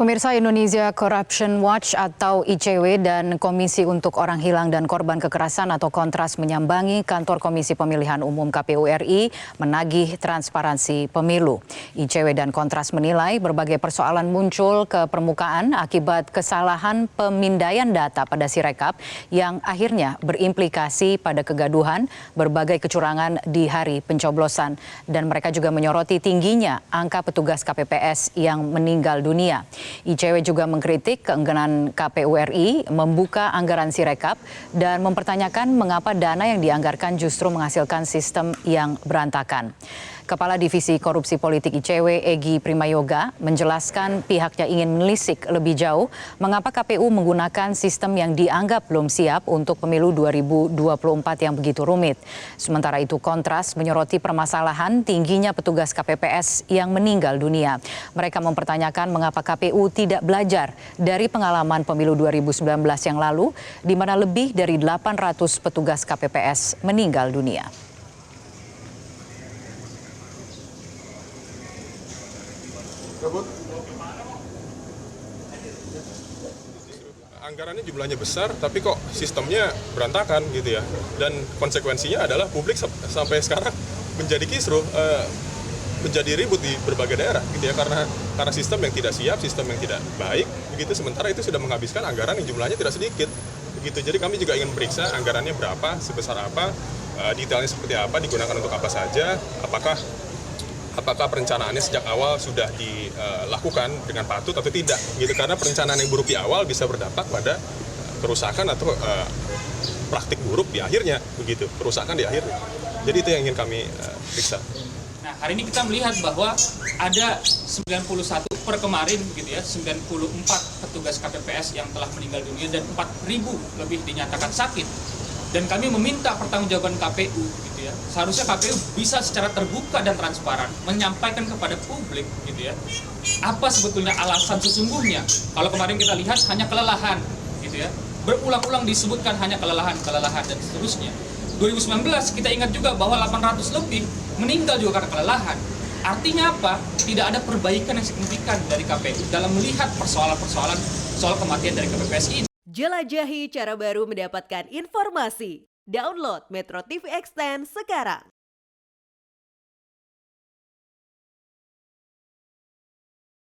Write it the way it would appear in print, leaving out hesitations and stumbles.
Pemirsa, Indonesia Corruption Watch atau ICW dan Komisi untuk Orang Hilang dan Korban Kekerasan atau Kontras menyambangi kantor Komisi Pemilihan Umum KPU RI menagih transparansi pemilu. ICW dan Kontras menilai berbagai persoalan muncul ke permukaan akibat kesalahan pemindaian data pada Sirekap yang akhirnya berimplikasi pada kegaduhan, berbagai kecurangan di hari pencoblosan. Dan mereka juga menyoroti tingginya angka petugas KPPS yang meninggal dunia. ICW juga mengkritik keengganan KPU RI membuka anggaran Sirekap dan mempertanyakan mengapa dana yang dianggarkan justru menghasilkan sistem yang berantakan. Kepala Divisi Korupsi Politik ICW, Egy Primayoga, menjelaskan pihaknya ingin menelisik lebih jauh mengapa KPU menggunakan sistem yang dianggap belum siap untuk pemilu 2024 yang begitu rumit. Sementara itu, Kontras menyoroti permasalahan tingginya petugas KPPS yang meninggal dunia. Mereka mempertanyakan mengapa KPU tidak belajar dari pengalaman pemilu 2019 yang lalu, di mana lebih dari 800 petugas KPPS meninggal dunia. Anggarannya jumlahnya besar, tapi kok sistemnya berantakan gitu ya. Dan konsekuensinya adalah publik sampai sekarang menjadi kisruh, menjadi ribut di berbagai daerah gitu ya, karena sistem yang tidak siap, sistem yang tidak baik begitu. Sementara itu sudah menghabiskan anggaran yang jumlahnya tidak sedikit begitu. Jadi kami juga ingin periksa anggarannya berapa, sebesar apa, detailnya seperti apa, digunakan untuk apa saja, apakah perencanaannya sejak awal sudah dilakukan dengan patut atau tidak gitu, karena perencanaan yang buruk di awal bisa berdampak pada kerusakan atau praktik buruk di akhirnya begitu, kerusakan di akhirnya. Jadi itu yang ingin kami periksa. Nah, hari ini kita melihat bahwa ada 91 per kemarin begitu ya, 94 petugas KPPS yang telah meninggal dunia dan 4.000 lebih dinyatakan sakit. Dan kami meminta pertanggungjawaban KPU gitu ya. Seharusnya KPU bisa secara terbuka dan transparan menyampaikan kepada publik gitu ya. Apa sebetulnya alasan sesungguhnya? Kalau kemarin kita lihat hanya kelelahan gitu ya. Berulang-ulang disebutkan hanya kelelahan dan seterusnya. 2019 kita ingat juga bahwa 800 lebih meninggal juga karena kelelahan. Artinya apa? Tidak ada perbaikan yang signifikan dari KPU dalam melihat persoalan-persoalan soal kematian dari KPPS ini. Jelajahi cara baru mendapatkan informasi. Download Metro TV Extend sekarang.